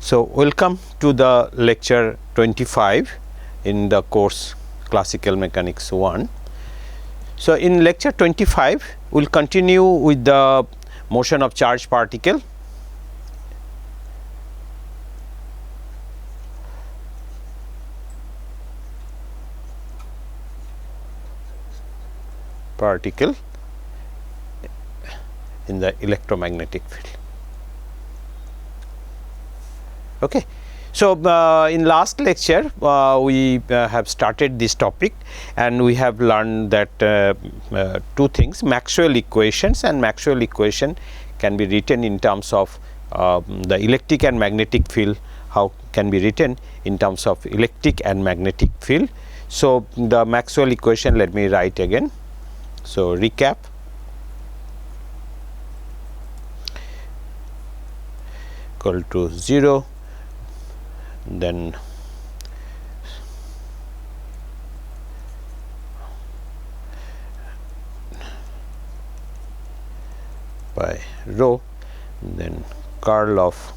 So, welcome to the lecture 25 in the course Classical Mechanics 1. So, in lecture 25 we will continue with the motion of charged particle. In the electromagnetic field. Okay. So, in last lecture we have started this topic and we have learned that two things: Maxwell equations, and Maxwell equation can be written in terms of the electric and magnetic field. How can be written in terms of electric and magnetic field? So, the Maxwell equation, let me write again. So, recap. Equal to 0, then by rho, then curl of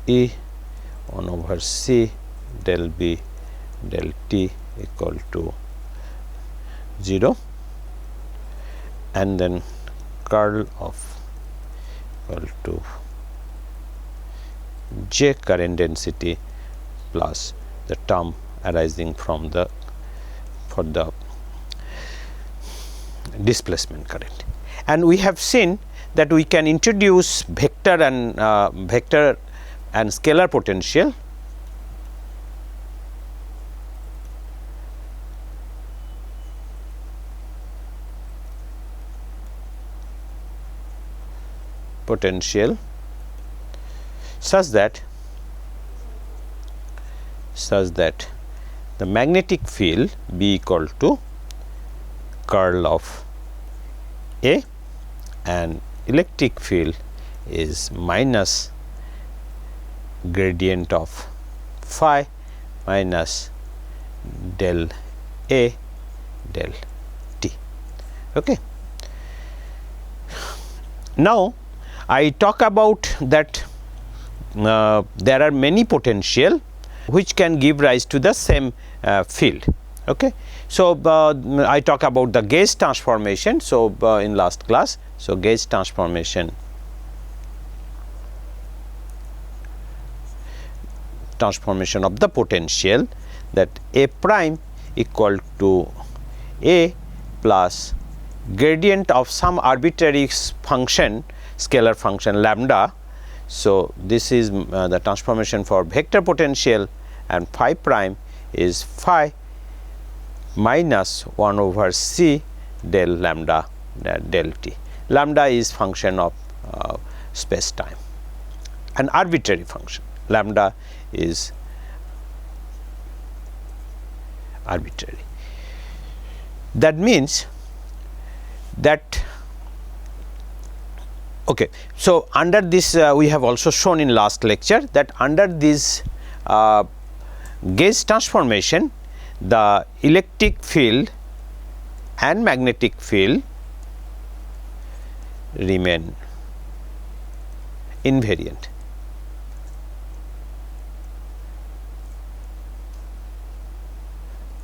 E 1 over C del B del T equal to 0, and then curl of equal to J current density plus the term arising from the displacement current. And we have seen that we can introduce vector and scalar potential such that the magnetic field be equal to curl of A, and electric field is minus gradient of phi minus del A del T. Okay. Now, I talk about that there are many potential which can give rise to the same field. Okay. So, I talk about the gauge transformation. So, in last class, so gauge transformation of the potential, that A prime equal to A plus gradient of some arbitrary function, scalar function lambda. So, this is the transformation for vector potential, and phi prime is phi minus 1 over C del lambda del T. Lambda is function of space time, an arbitrary function. Lambda is arbitrary. That means that okay. So, under this we have also shown in last lecture that under this gauge transformation, the electric field and magnetic field remain invariant.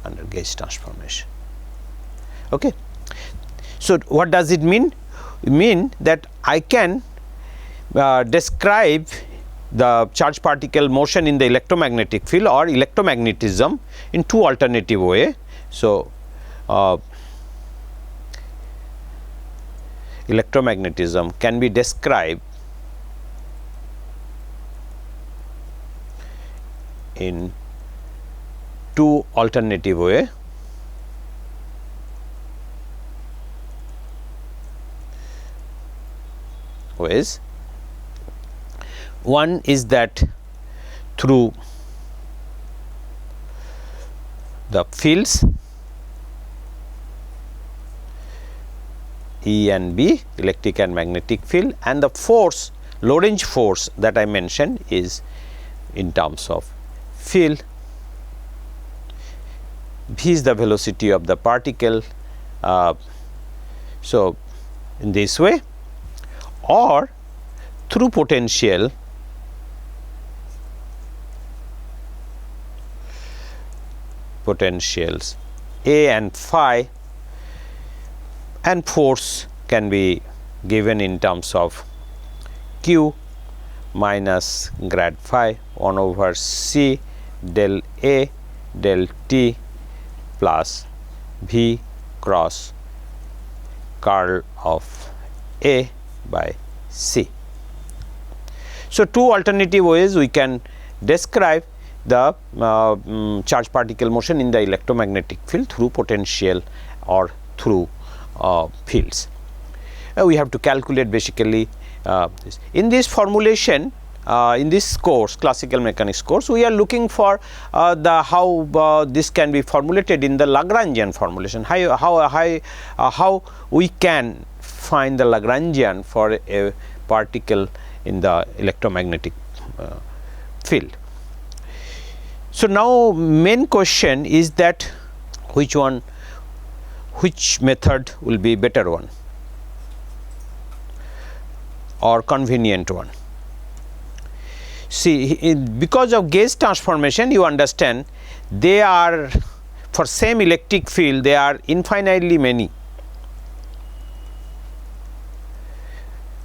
Under gauge transformation. Okay. So, what does it mean? It means that I can describe the charged particle motion in the electromagnetic field or electromagnetism in two alternative way. So, electromagnetism can be described in two alternative ways. One is that through the fields E and B, electric and magnetic field, and the force, Lorentz force that I mentioned is in terms of field. V is the velocity of the particle. So, in this way, or through potential potentials A and phi, and force can be given in terms of Q minus grad phi 1 over C del A del T plus V cross curl of A by C. So, two alternative ways we can describe the charge particle motion in the electromagnetic field, through potential or through fields. We have to calculate basically this. In this formulation, in this course, classical mechanics course, we are looking for how this can be formulated in the Lagrangian formulation, how we can find the Lagrangian for a particle in the electromagnetic field. So, now main question is that which method will be better one or convenient one. See, because of gauge transformation, you understand they are, for same electric field, they are infinitely many,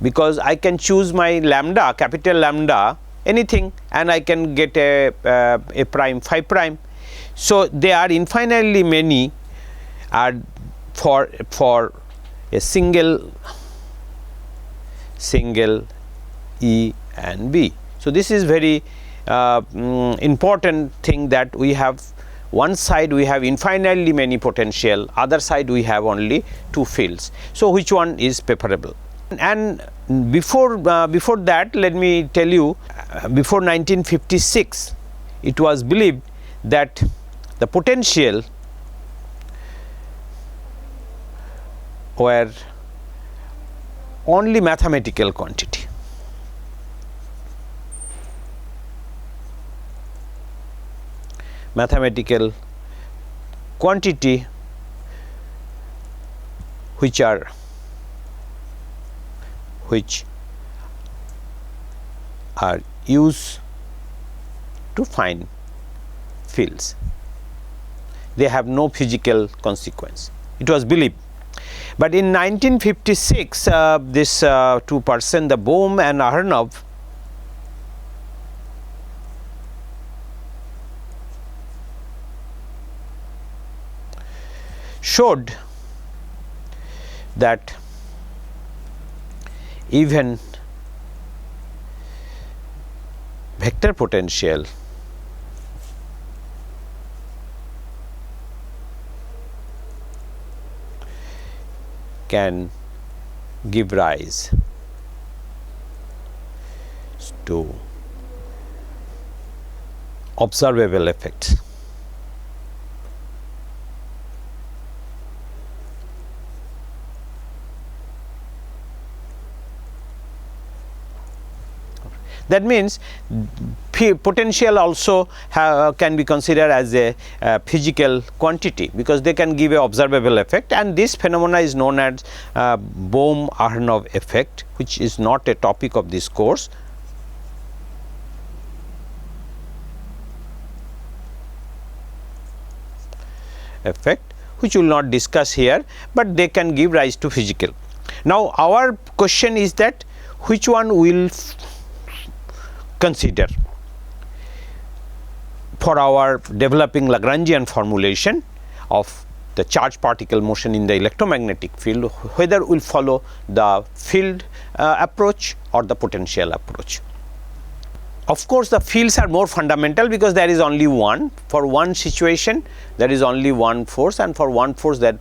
because I can choose my lambda, capital lambda, anything, and I can get a prime, phi prime. So, they are infinitely many for a single E and B. So, this is very important thing, that we have one side we have infinitely many potential, other side we have only two fields. So, which one is preferable? And before that, let me tell you, before 1956 it was believed that the potential were only mathematical quantity. Mathematical quantity which are used to find fields. They have no physical consequence. It was believed. But in 1956, this two person, the Bohm and Aharonov, showed that even vector potential can give rise to observable effects. That means potential also can be considered as a physical quantity, because they can give a observable effect, and this phenomena is known as Bohm-Aharonov effect, which is not a topic of this course. Effect, which we will not discuss here, but they can give rise to physical. Now, our question is that which one will consider for our developing Lagrangian formulation of the charge particle motion in the electromagnetic field, whether we will follow the field approach or the potential approach. Of course, the fields are more fundamental, because there is only one. For one situation there is only one force, and for one force that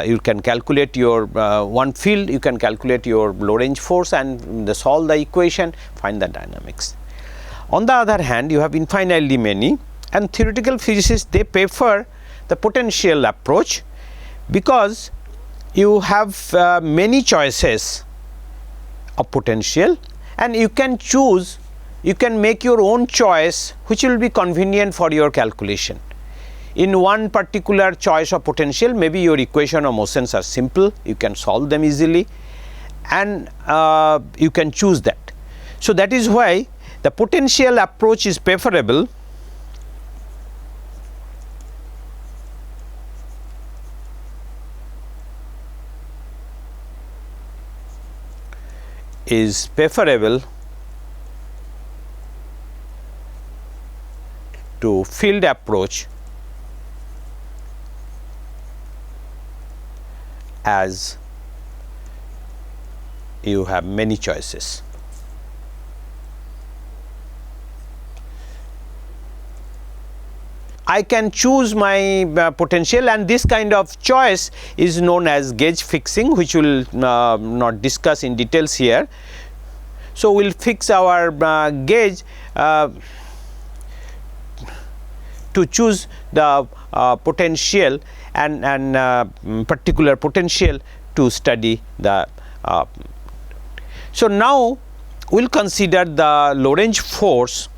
you can calculate your one field, you can calculate your Lorentz force and solve the equation, find the dynamics. On the other hand, you have infinitely many, and theoretical physicists, they prefer the potential approach, because you have many choices of potential, and you can choose, you can make your own choice which will be convenient for your calculation. In one particular choice of potential, maybe your equation of motions are simple, you can solve them easily, and you can choose that. So, that is why the potential approach is preferable is preferable to field approach as you have many choices. I can choose my potential, and this kind of choice is known as gauge fixing, which we will not discuss in details here. So, we will fix our gauge to choose the potential and particular potential to study the. So, now we will consider the Lorentz force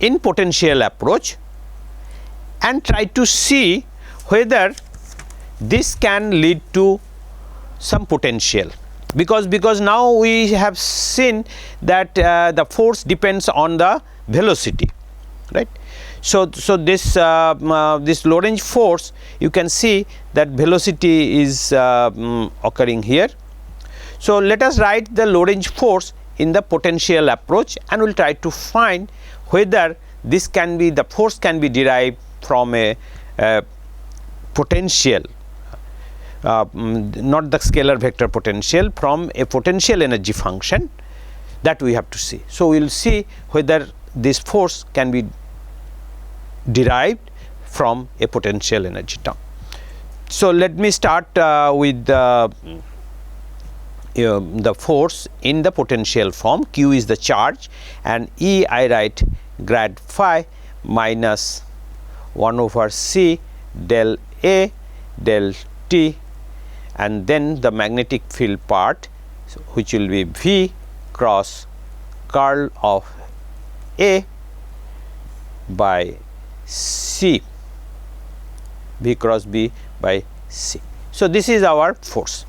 in potential approach and try to see whether this can lead to some potential, because now we have seen that the force depends on the velocity, right. So this this Lorentz force, you can see that velocity is occurring here. So let us write the Lorentz force in the potential approach, and we will try to find whether this can be, the force can be derived from a potential, not the scalar vector potential, from a potential energy function, that we have to see. So we will see whether this force can be derived from a potential energy term. So let me start with the force in the potential form. Q is the charge, and E I write grad phi minus 1 over C del A del T, and then the magnetic field part, which will be V cross curl of A by C, V cross B by C. So this is our force.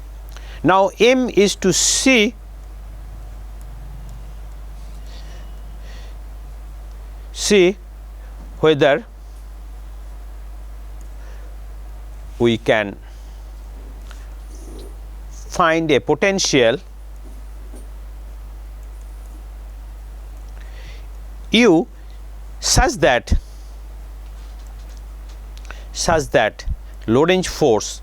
Now M is to see whether we can find a potential U such that Lorentz force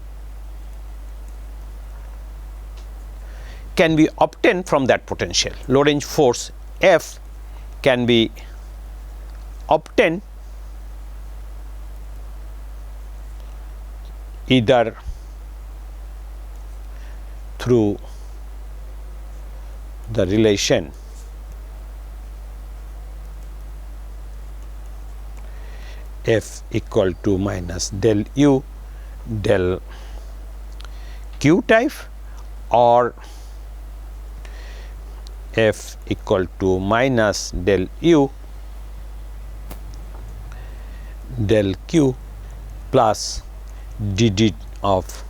can be obtained from that potential. Lorentz force F can be obtained either through the relation F equal to minus del U del Q type, or F equal to minus del U del Q plus dd of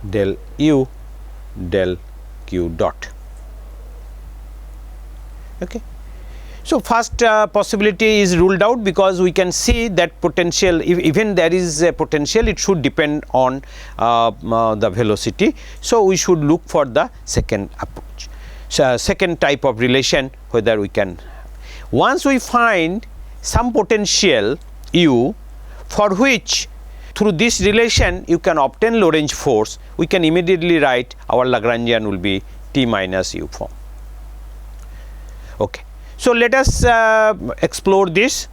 del U del Q dot. Okay. So first possibility is ruled out, because we can see that potential, if even there is a potential, it should depend on the velocity. So we should look for the second approach. So second type of relation, whether we can, once we find some potential U for which through this relation you can obtain Lorentz force, we can immediately write our Lagrangian will be T minus U form. Okay. So let us explore this,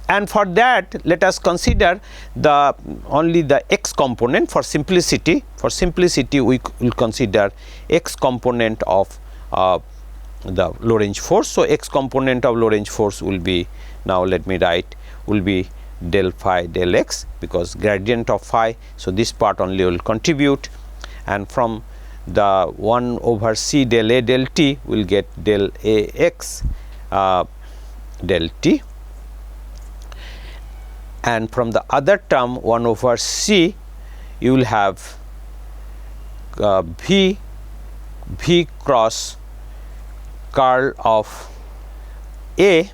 and for that let us consider the only the x component for simplicity. For simplicity, we will consider x component of the Lorentz force. So x component of Lorentz force will be, now let me write, will be del phi del x, because gradient of phi. So this part only will contribute, and from the 1 over C del A del T we will get del A x del T, and from the other term 1 over C you will have V cross curl of A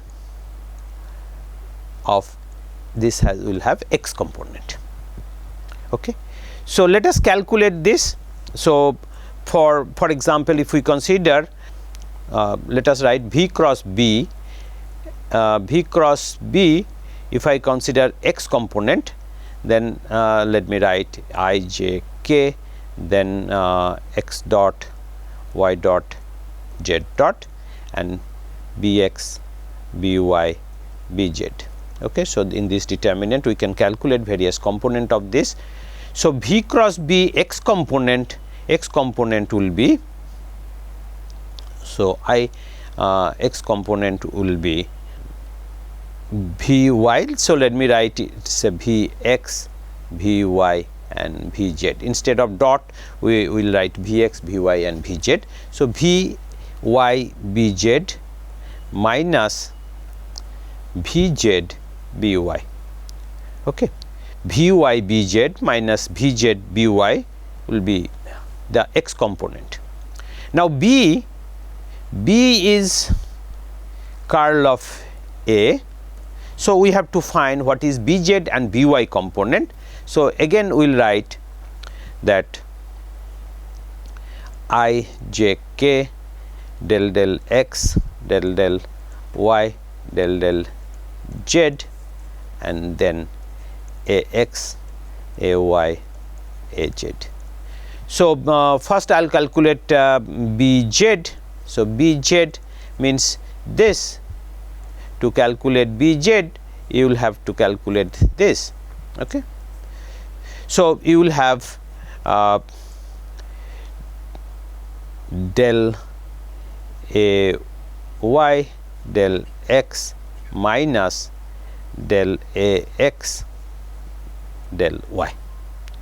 of this will have x component. Okay. So let us calculate this. So for example, if we consider, let us write V cross B. V cross B, if I consider x component, then let me write I j k, then x dot, y dot, z dot, and bx, by, bz. Okay, so in this determinant we can calculate various component of this. So V cross B x component will be, so x component will be Vy. So let me write it, say Vx, Vy and Vz. Instead of dot, we will write Vx, Vy and Vz. So Vy Bz minus Vz By. Okay, Vy Bz minus Vz By will be the x component. Now B is curl of A. So we have to find what is Bz and By component. So again we will write that I j k del del x del del y del del z, and then ax, ay, az. So first I will calculate Bz. So Bz means this. To calculate Bz, you will have to calculate this. Okay. So you will have del ay del x minus del ax del y.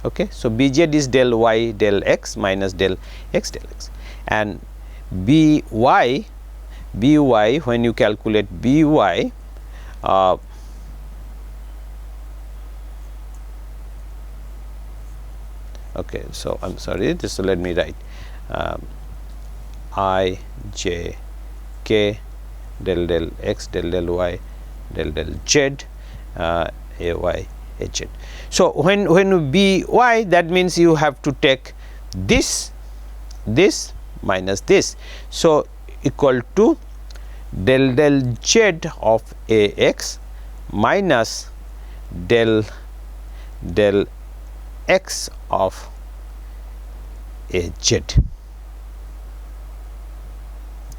Okay. So Bz is del y del x minus del x del x, and By, when you calculate By, okay, so I am sorry, this, so let me write I j k del del x del del y del del z, ay, az. So when By, that means you have to take this minus this, so equal to del del z of ax minus del x of az.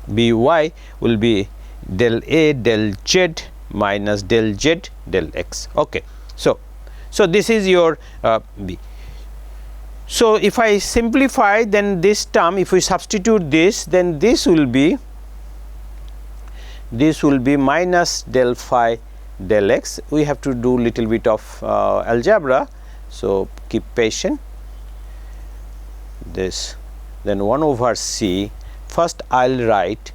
By will be del a del z minus del z del x. Okay. So this is your B. So if I simplify, then this term, if we substitute this, then this will be minus del phi del x. We have to do little bit of algebra, so keep patient. This, then 1 over c. First I will write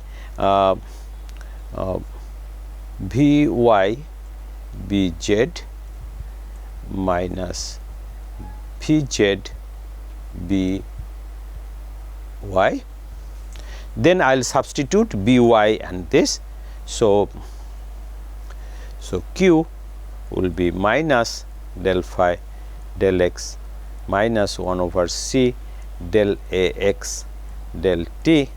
Vy Bz minus Vz By. Then I will substitute By and this. So Q will be minus del phi del x minus 1 over c del ax del t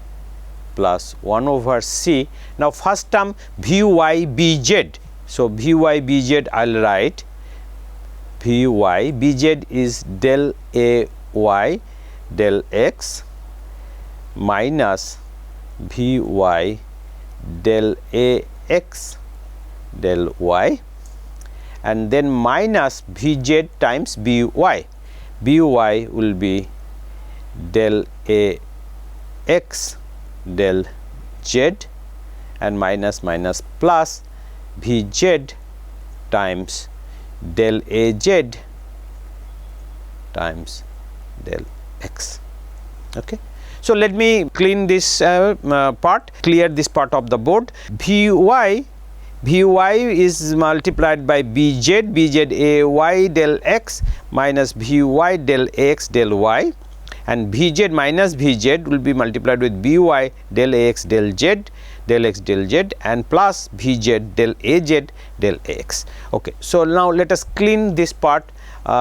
plus 1 over c. Now first term Vy Bz. So Vy Bz I will write Vy Bz is del ay del x minus Vy del ax del y, and then minus Vz times By. By will be del ax del z, and minus minus plus Vz times del az times del x. Okay. So let me clean this part, clear this part of the board. Vy is multiplied by Bz, ay del x minus Vy del ax del y, and Vz minus Vz will be multiplied with By del ax del z, del x del z, and plus Vz del az del ax. Okay. So now let us clean this part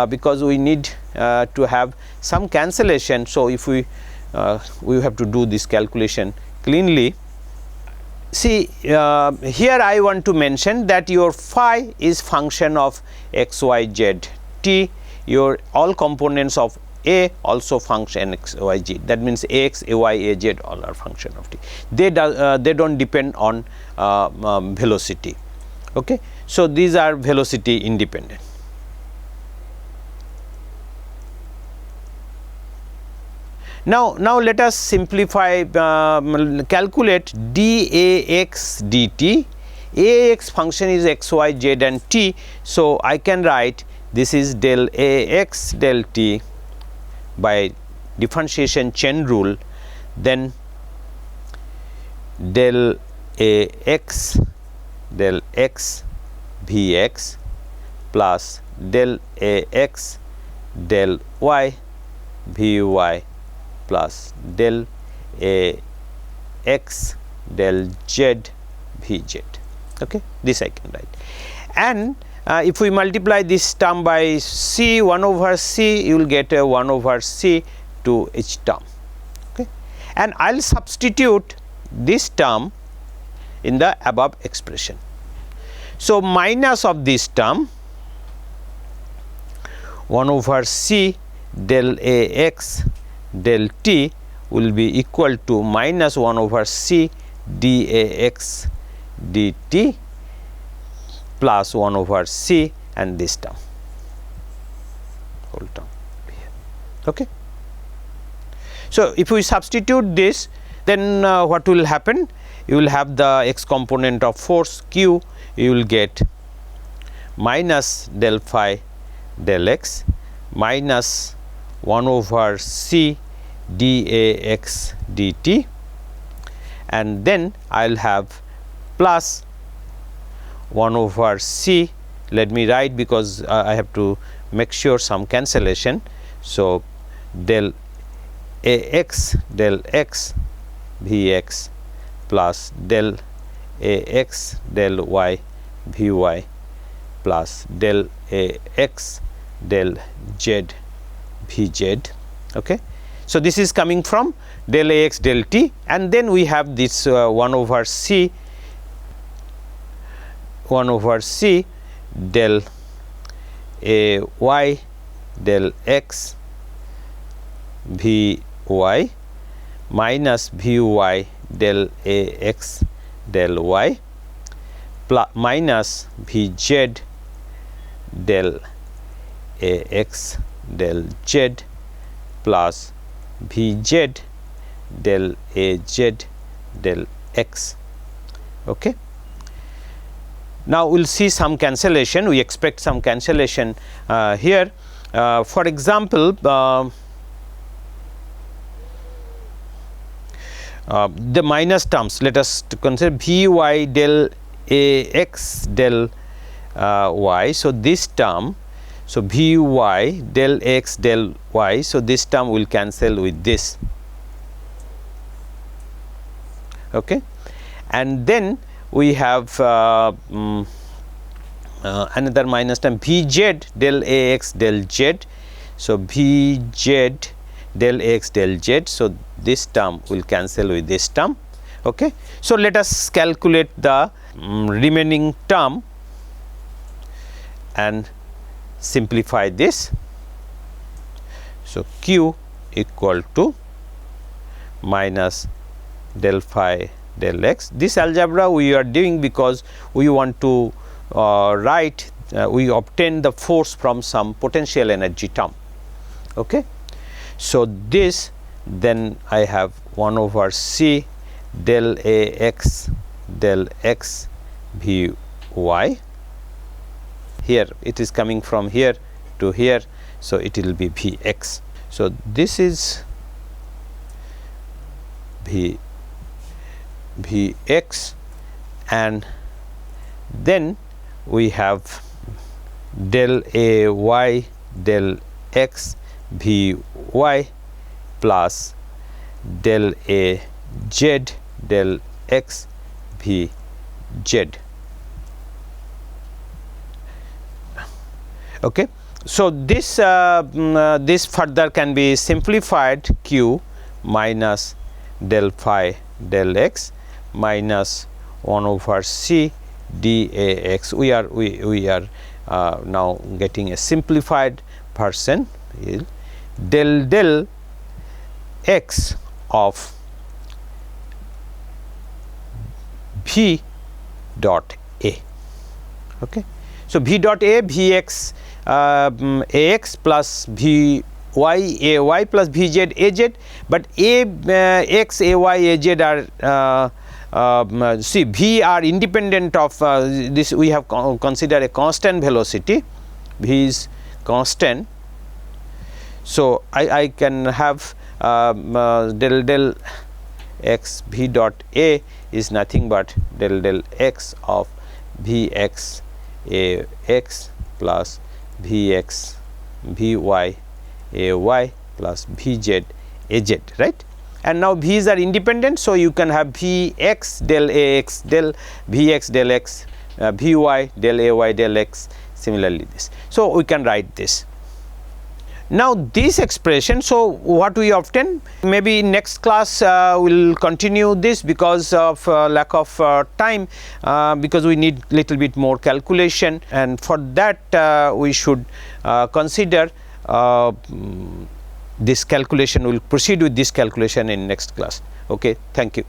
because we need to have some cancellation. So if we have to do this calculation cleanly. See, here I want to mention that your phi is function of x, y, z, t. Your all components of A also function x, y, z. That means ax, ay, az all are function of t. They don't depend on velocity. Okay, so these are velocity independent. Now let us simplify, calculate dAx dt. Ax function is x, y, z and t. So I can write this is del Ax del t by differentiation chain rule, then del Ax del x Vx plus del Ax del y Vy plus del Ax del z Vz. Okay, this I can write. And if we multiply this term by c, 1 over c, you will get a 1 over c to each term. Okay, and I will substitute this term in the above expression. So minus of this term 1 over c del Ax del t will be equal to minus 1 over c dAx dt plus 1 over c and this term, whole term here. Okay. So if we substitute this, then what will happen? You will have the x component of force q, you will get minus del phi del x minus 1 over c dAx dt, and then I will have plus 1 over c. Let me write because I have to make sure some cancellation. So del Ax del x Vx plus del Ax del y Vy plus del Ax del z Vz. Okay. So this is coming from del Ax del t, and then we have this 1 over c del y del x Vy minus Vy del Ax del y plus minus Vz del Ax del z plus Vz del Az del x. Okay. Now we will see some cancellation. We expect some cancellation here. For example, the minus terms, let us consider Vy del Ax del y. So this term, so Vy del X del y, so this term will cancel with this. Okay. And then we have another minus term Vz del Ax del z. So Vz del Ax del z, so this term will cancel with this term. Okay. So let us calculate the remaining term and simplify this. So q equal to minus del phi del x. This algebra we are doing because we want to write, we obtain the force from some potential energy term. Okay. So this, then I have 1 over c del Ax del x Vy. Here it is coming from here to here, so it will be Vx. So this is Vx, and then we have del Ay del x Vy plus del Az del x Vz. Okay. So this this further can be simplified, q minus del phi del x minus 1 over c dAx. We are now getting a simplified version, del x of v dot a. Okay. So v dot a, vx ax plus vy ay plus vz az, but x ay az are see, v are independent of this. We have considered a constant velocity, v is constant. So I can have del x v dot a is nothing but del x of vx ax plus vx vy ay plus vz az, right? And now v's are independent, so you can have vx del ax del vx del x vy del ay del x, similarly this. So we can write this. Now this expression, so what we obtain, maybe next class will continue this because of lack of time, because we need little bit more calculation, and for that we should consider this calculation. We will proceed with this calculation in next class. Okay, thank you.